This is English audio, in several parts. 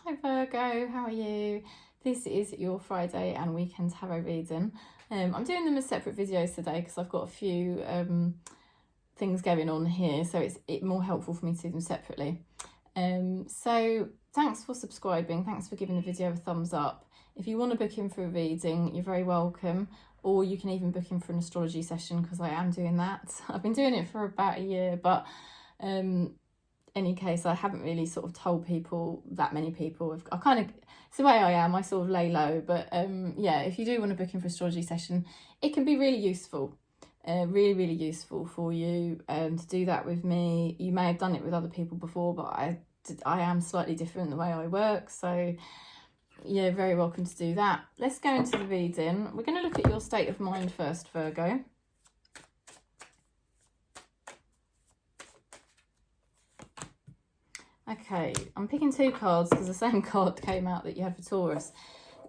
Hi Virgo, how are you? This is your Friday and weekend tarot reading. I'm doing them as separate videos today because I've got a few things going on here, so it's more helpful for me to do them separately. So thanks for subscribing, thanks for giving the video a thumbs up. If you want to book in for a reading, you're very welcome, or you can even book in for an astrology session because I am doing that. I've been doing it for about a year, but any case, I haven't really sort of told people, that many people. I kind of, it's the way I am, I sort of lay low, but yeah, if you do want to book in for astrology session, it can be really useful, really useful for you to do that with me. You may have done it with other people before, but I am slightly different the way I work, so yeah, very welcome to do that. Let's go into the reading. We're going to look at your state of mind first, Virgo. Okay, I'm picking two cards because the same card came out that you had for Taurus.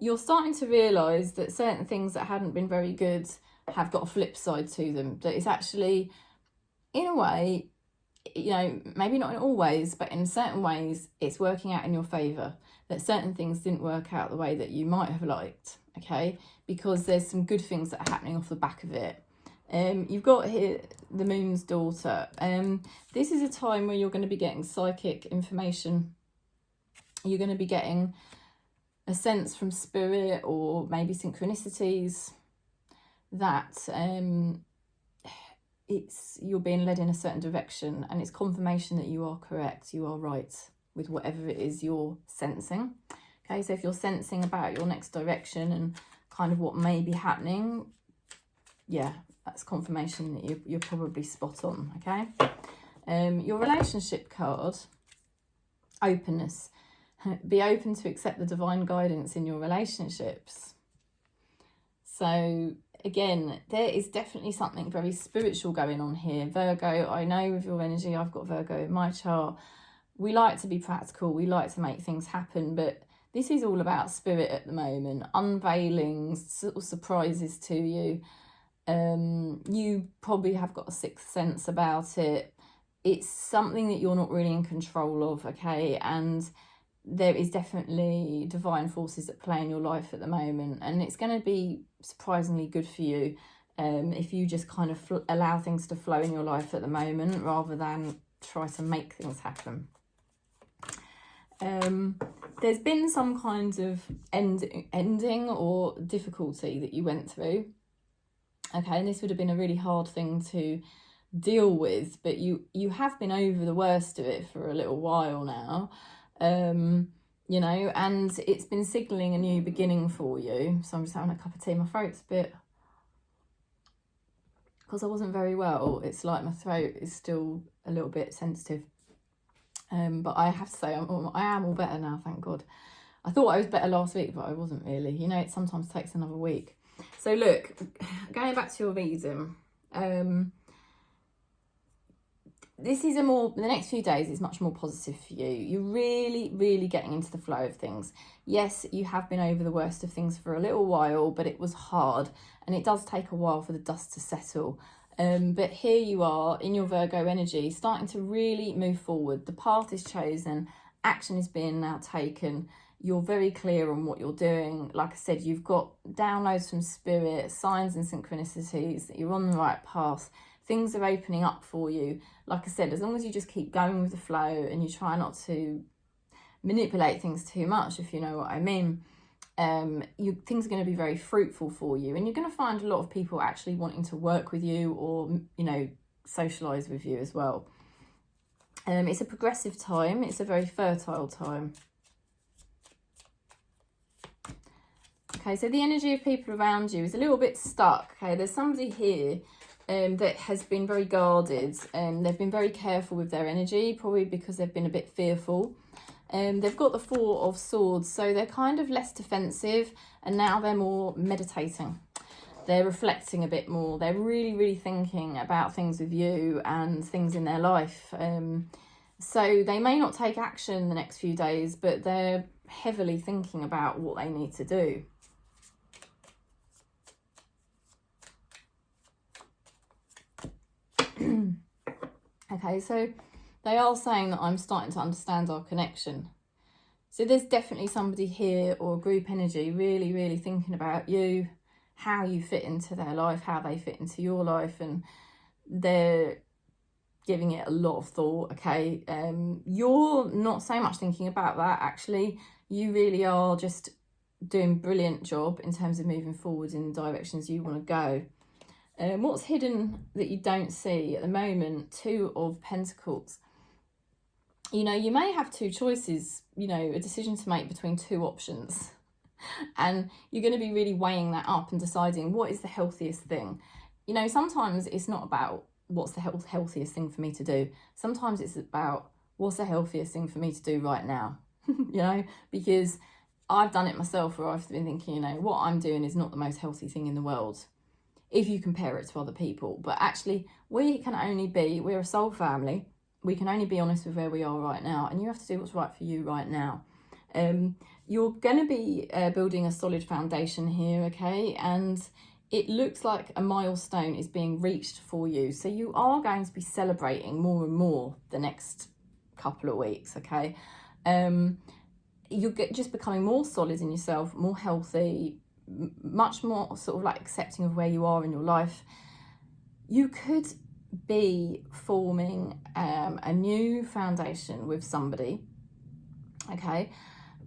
You're starting to realise that certain things that hadn't been very good have got a flip side to them. That it's actually, in a way, you know, maybe not in all ways, but in certain ways, it's working out in your favour. That certain things didn't work out the way that you might have liked, okay? Because there's some good things that are happening off the back of it. You've got here the moon's daughter. This is a time where you're going to be getting psychic information. You're going to be getting a sense from spirit or maybe synchronicities that you're being led in a certain direction, and it's confirmation that you are correct, you are right with whatever it is you're sensing. Okay, so if you're sensing about your next direction and kind of what may be happening, yeah, that's confirmation that you're probably spot on, okay? Your relationship card, openness. Be open to accept the divine guidance in your relationships. So again, there is definitely something very spiritual going on here. Virgo, I know with your energy, I've got Virgo in my chart. We like to be practical, we like to make things happen, but this is all about spirit at the moment, unveilings, sort of surprises to you. You probably have got a sixth sense about it. It's something that you're not really in control of, okay? And there is definitely divine forces at play in your life at the moment, and it's going to be surprisingly good for you if you just kind of allow things to flow in your life at the moment rather than try to make things happen. There's been some kind of ending or difficulty that you went through. Okay, and this would have been a really hard thing to deal with, but you have been over the worst of it for a little while now, you know, and it's been signalling a new beginning for you. So I'm just having a cup of tea. My throat's a bit, because I wasn't very well, it's like my throat is still a little bit sensitive. But I have to say I am all better now, thank God. I thought I was better last week, but I wasn't really. You know, it sometimes takes another week. So look, going back to your reading, this is the next few days is much more positive for you. You're really getting into the flow of things. Yes, you have been over the worst of things for a little while, but it was hard, and it does take a while for the dust to settle. But here you are in your Virgo energy, starting to really move forward. The path is chosen, action is being now taken. You're very clear on what you're doing. Like I said, you've got downloads from spirit, signs and synchronicities that you're on the right path. Things are opening up for you. Like I said, as long as you just keep going with the flow and you try not to manipulate things too much, if you know what I mean, things are going to be very fruitful for you, and you're going to find a lot of people actually wanting to work with you or, you know, socialise with you as well. It's a progressive time. It's a very fertile time. Okay, so the energy of people around you is a little bit stuck. Okay, there's somebody here that has been very guarded, and they've been very careful with their energy, probably because they've been a bit fearful. They've got the Four of Swords, so they're kind of less defensive, and now they're more meditating. They're reflecting a bit more. They're really thinking about things with you and things in their life. So they may not take action the next few days, but they're heavily thinking about what they need to do. Okay, so they are saying that I'm starting to understand our connection. So there's definitely somebody here, or group energy, really, really thinking about you, how you fit into their life, how they fit into your life, and they're giving it a lot of thought, okay? You're not so much thinking about that, actually. You really are just doing a brilliant job in terms of moving forward in the directions you want to go. What's hidden that you don't see at the moment? 2 of Pentacles. You know, you may have 2 choices, you know, a decision to make between 2 options. And you're going to be really weighing that up and deciding what is the healthiest thing. You know, sometimes it's not about what's the healthiest thing for me to do. Sometimes it's about what's the healthiest thing for me to do right now. You know, because I've done it myself, where I've been thinking, you know, what I'm doing is not the most healthy thing in the world if you compare it to other people. But actually, we're a soul family. We can only be honest with where we are right now, and you have to do what's right for you right now. You're going to be building a solid foundation here, okay? And it looks like a milestone is being reached for you. So you are going to be celebrating more and more the next couple of weeks, okay? You're just becoming more solid in yourself, more healthy, much more sort of like accepting of where you are in your life. You could be forming a new foundation with somebody, okay?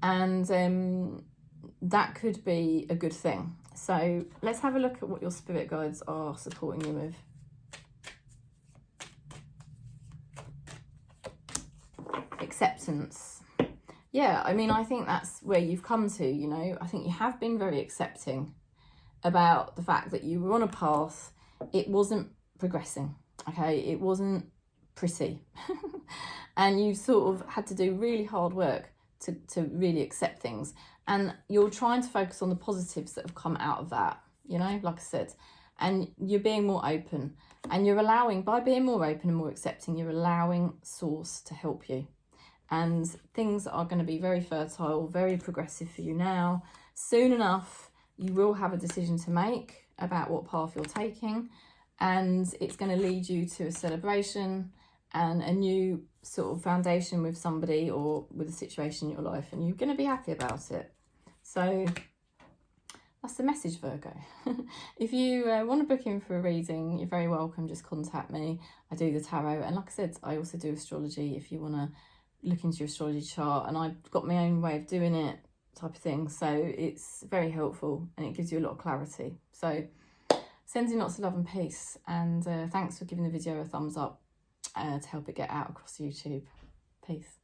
And that could be a good thing. So let's have a look at what your spirit guides are supporting you with. Acceptance. Yeah, I mean, I think that's where you've come to, you know. I think you have been very accepting about the fact that you were on a path. It wasn't progressing, okay? It wasn't pretty. And you sort of had to do really hard work to really accept things. And you're trying to focus on the positives that have come out of that, you know, like I said. And you're being more open. And you're allowing, by being more open and more accepting, you're allowing Source to help you. And things are going to be very fertile, very progressive for you now. Soon enough, you will have a decision to make about what path you're taking. And it's going to lead you to a celebration and a new sort of foundation with somebody or with a situation in your life. And you're going to be happy about it. So that's the message, Virgo. If you want to book in for a reading, you're very welcome. Just contact me. I do the tarot. And like I said, I also do astrology if you want to look into your astrology chart. And I've got my own way of doing it, type of thing. So it's very helpful and it gives you a lot of clarity. So sending lots of love and peace. And thanks for giving the video a thumbs up to help it get out across YouTube. Peace.